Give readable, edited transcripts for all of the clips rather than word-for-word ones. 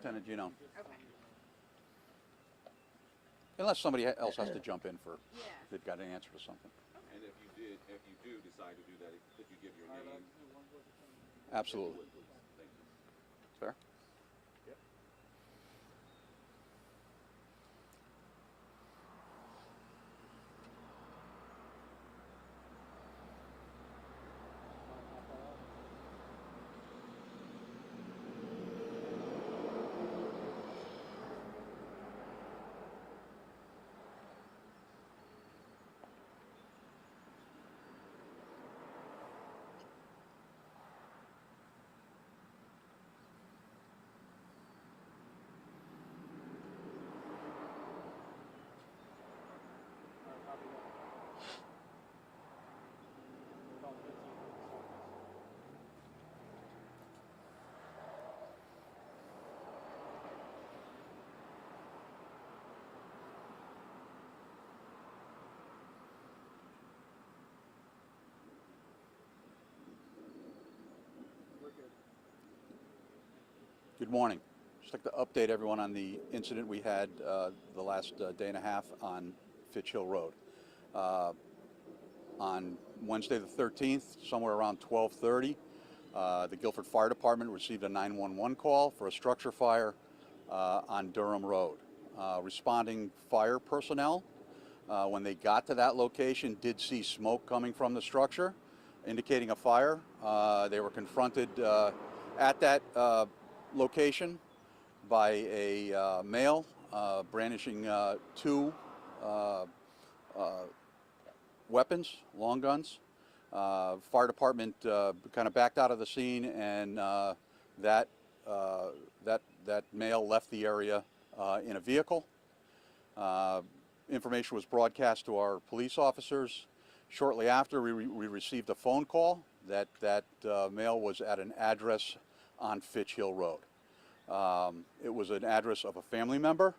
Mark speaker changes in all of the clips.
Speaker 1: Lieutenant Giannone.
Speaker 2: Okay.
Speaker 1: Unless somebody else has to jump in for,
Speaker 2: Yeah.
Speaker 1: if they've got an answer to something.
Speaker 3: And if you do decide to do that, could you give your name?
Speaker 1: Absolutely.
Speaker 3: Thank you.
Speaker 1: Fair? Good morning. Just like to update everyone on the incident we had the last day and a half on Fitch Hill Road. On Wednesday the 13th, somewhere around 12:30, the Guilford Fire Department received a 911 call for a structure fire on Durham Road. Responding fire personnel, when they got to that location, did see smoke coming from the structure, indicating a fire. They were confronted at that location by a male brandishing two weapons, long guns. Fire department kind of backed out of the scene, and that male left the area in a vehicle. Information was broadcast to our police officers. Shortly after, we received a phone call that male was at an address on Fitch Hill Road. It was an address of a family member,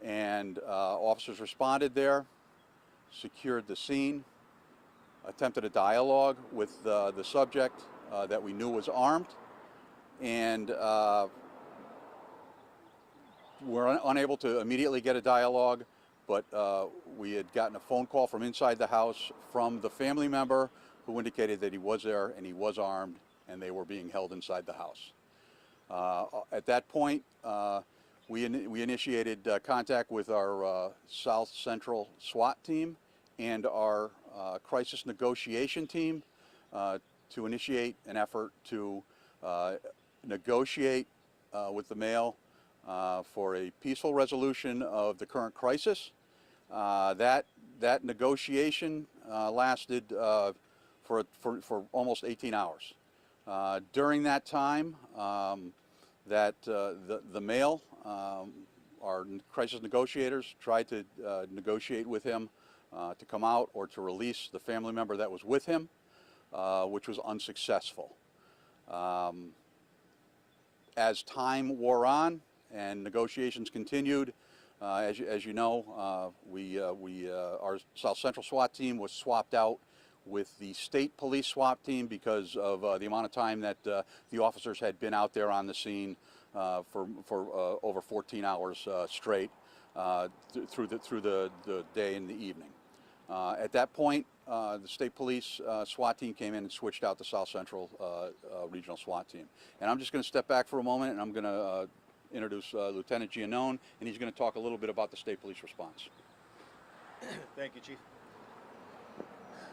Speaker 1: and officers responded there, secured the scene, attempted a dialogue with the subject that we knew was armed, and were unable to immediately get a dialogue, but we had gotten a phone call from inside the house from the family member who indicated that he was there and he was armed and they were being held inside the house. At that point, we initiated contact with our South Central SWAT team and our crisis negotiation team to initiate an effort to negotiate with the male for a peaceful resolution of the current crisis. That negotiation lasted for almost 18 hours. During that time, the male, our crisis negotiators, tried to negotiate with him to come out or to release the family member that was with him, which was unsuccessful. As time wore on and negotiations continued, as you know, our South Central SWAT team was swapped out with the state police SWAT team because of the amount of time that the officers had been out there on the scene for over 14 hours straight through the day and the evening. At that point, the state police SWAT team came in and switched out the South Central regional SWAT team. And I'm just going to step back for a moment, and I'm going to introduce Lieutenant Giannone, and he's going to talk a little bit about the state police response.
Speaker 4: Thank you, Chief.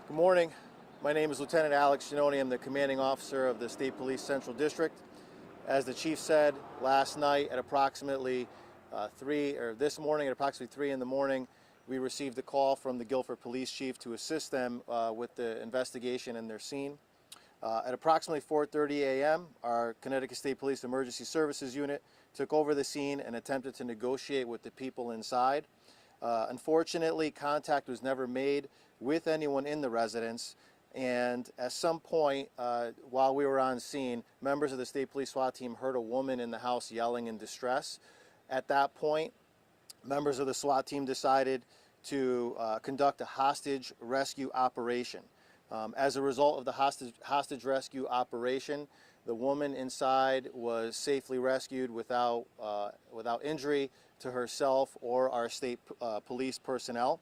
Speaker 4: Good morning. My name is Lieutenant Alex Giannone. I'm the commanding officer of the State Police Central District. As the Chief said, last night at approximately this morning at approximately 3 in the morning, we received a call from the Guilford Police Chief to assist them with the investigation in their scene. At approximately 4:30 a.m., our Connecticut State Police Emergency Services Unit took over the scene and attempted to negotiate with the people inside. Unfortunately, contact was never made with anyone in the residence, and at some point while we were on scene, members of the State Police SWAT team heard a woman in the house yelling in distress. At that point, members of the SWAT team decided to conduct a hostage rescue operation. As a result of the hostage rescue operation, The woman inside was safely rescued without injury to herself or our state police personnel.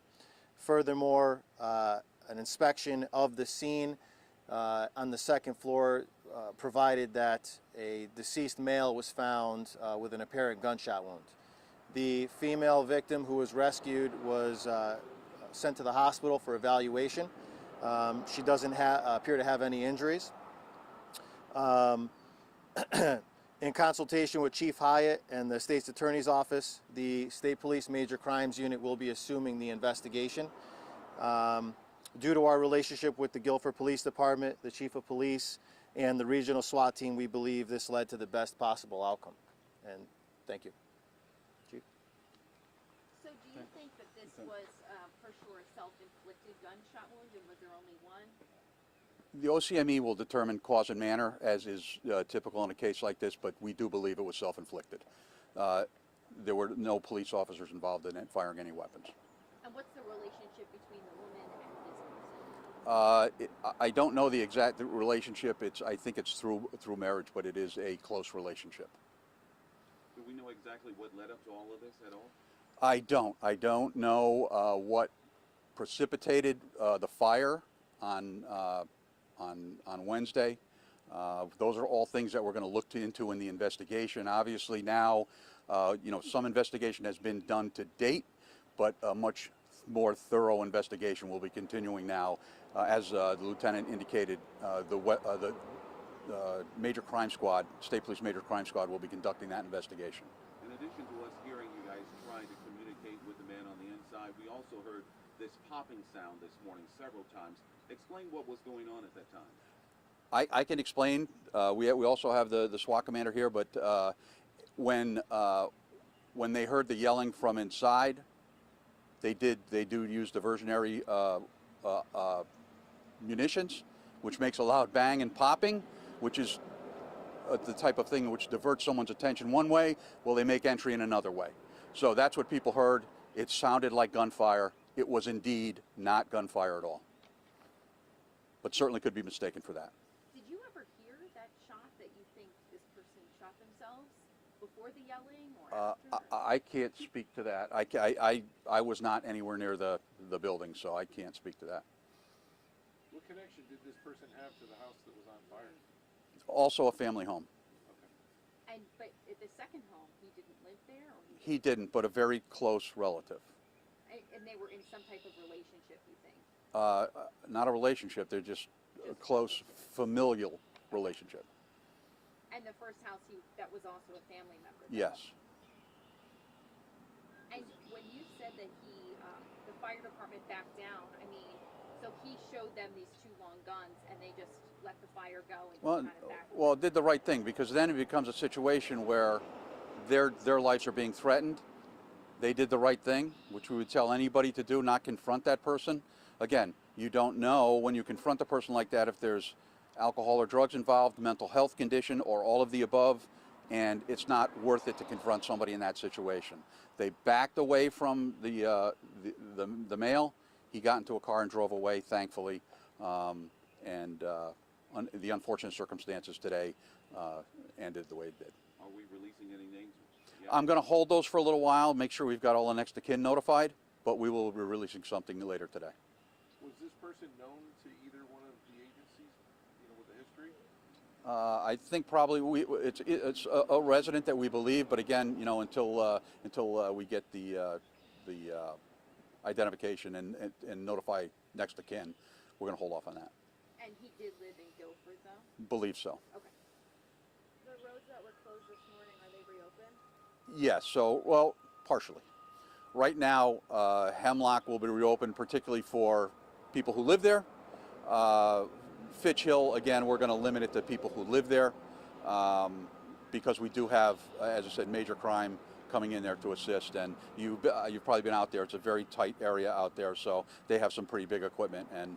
Speaker 4: Furthermore, an inspection of the scene on the second floor provided that a deceased male was found with an apparent gunshot wound. The female victim who was rescued was sent to the hospital for evaluation. She doesn't appear to have any injuries. In consultation with Chief Hyatt and the State's Attorney's Office, the State Police Major Crimes Unit will be assuming the investigation. Due to our relationship with the Guilford Police Department, the Chief of Police, and the regional SWAT team, we believe this led to the best possible outcome. And thank you. Chief?
Speaker 2: So do you think that this was for sure a self-inflicted gunshot wound, and was there only one?
Speaker 1: The OCME will determine cause and manner, as is typical in a case like this, but we do believe it was self-inflicted. There were no police officers involved in it firing any weapons.
Speaker 2: And what's the relationship between the woman and this person?
Speaker 1: I don't know the exact relationship. I think it's through marriage, but it is a close relationship.
Speaker 3: Do we know exactly what led up to all of this at all?
Speaker 1: I don't know what precipitated the fire on Wednesday. Those are all things that we're going to look into in the investigation. Obviously now, some investigation has been done to date, but a much more thorough investigation will be continuing now. As the lieutenant indicated, the Major Crime Squad, State Police Major Crime Squad, will be conducting that investigation.
Speaker 3: In addition to us hearing you guys trying to communicate with the man on the inside, we also heard this popping sound this morning several times. Explain what was going on at that time.
Speaker 1: I can explain. We also have the SWAT commander here, but when they heard the yelling from inside, they do use diversionary munitions, which makes a loud bang and popping, which is the type of thing which diverts someone's attention one way, while they make entry in another way. So that's what people heard. It sounded like gunfire. It was indeed not gunfire at all, but certainly could be mistaken for that.
Speaker 2: Did you ever hear that shot that you think this person shot themselves before the yelling or after?
Speaker 1: I can't speak to that. I was not anywhere near the building, so I can't speak to that.
Speaker 5: What connection did this person have to the house that was on fire?
Speaker 1: Also a family home.
Speaker 2: But at the second home, he didn't live there, or
Speaker 1: He didn't, but a very close relative.
Speaker 2: and they were in some type of relationship, you think?
Speaker 1: Not a relationship, they're just a close familial relationship.
Speaker 2: And the first house, that was also a family member?
Speaker 1: Yes.
Speaker 2: And when you said that the fire department backed down, so he showed them these two long guns and they just let the fire go and
Speaker 1: Well,
Speaker 2: kind of backed
Speaker 1: well, it did the right thing, because then it becomes a situation where their lives are being threatened. They did the right thing, which we would tell anybody to do, not confront that person. Again, you don't know when you confront a person like that if there's alcohol or drugs involved, mental health condition, or all of the above, and it's not worth it to confront somebody in that situation. They backed away from the male. He got into a car and drove away, thankfully, and the unfortunate circumstances today ended the way it did.
Speaker 3: Are we releasing any names? Yeah.
Speaker 1: I'm going to hold those for a little while, make sure we've got all the next of kin notified, but we will be releasing something later today.
Speaker 5: Was this person known to either one of the agencies, with the history?
Speaker 1: I think probably it's a resident that we believe, but again, until we get the identification and notify next of kin, we're going to hold off on that.
Speaker 2: And he did live in Guilford, though?
Speaker 1: Believe so.
Speaker 2: Okay. The roads that were closed this morning, are they reopened?
Speaker 1: Yes. So, well, partially. Right now, Hemlock will be reopened, particularly for people who live there. Fitch Hill, again, we're going to limit it to people who live there because we do have, as I said, major crime coming in there to assist. And you've probably been out there. It's a very tight area out there, so they have some pretty big equipment, and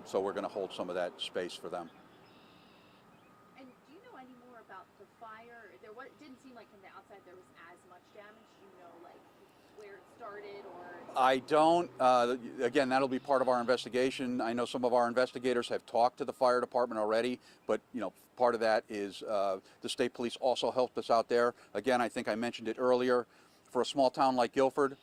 Speaker 1: so we're going to hold some of that space for them.
Speaker 2: And do you know any more about the fire? It didn't seem like from the outside there was as much damage. Do you know, where it started or?
Speaker 1: I don't. Again, that'll be part of our investigation. I know some of our investigators have talked to the fire department already, but part of that is the state police also helped us out there. Again, I think I mentioned it earlier. For a small town like Guilford,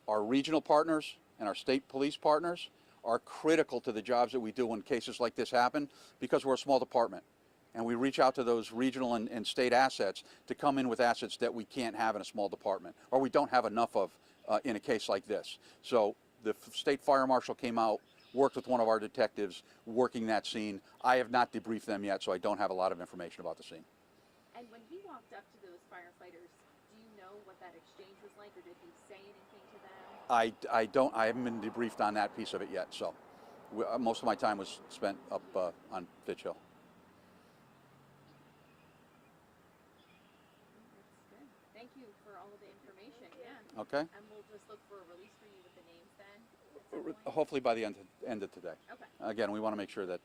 Speaker 1: our regional partners and our state police partners are critical to the jobs that we do when cases like this happen, because we're a small department. And we reach out to those regional and state assets to come in with assets that we can't have in a small department, or we don't have enough of in a case like this. So the state fire marshal came out, worked with one of our detectives working that scene. I have not debriefed them yet, so I don't have a lot of information about the scene.
Speaker 2: And when he walked up to those firefighters, do you know what that exchange was like, or did he say anything to them?
Speaker 1: I haven't been debriefed on that piece of it yet, so most of my time was spent up on Fitch Hill.
Speaker 2: That's good. Thank you for all of the information, yeah.
Speaker 1: Okay?
Speaker 2: And we'll just look for a release for you with the names then? at some point?
Speaker 1: Hopefully by the end of today.
Speaker 2: Okay.
Speaker 1: Again, we want to make sure that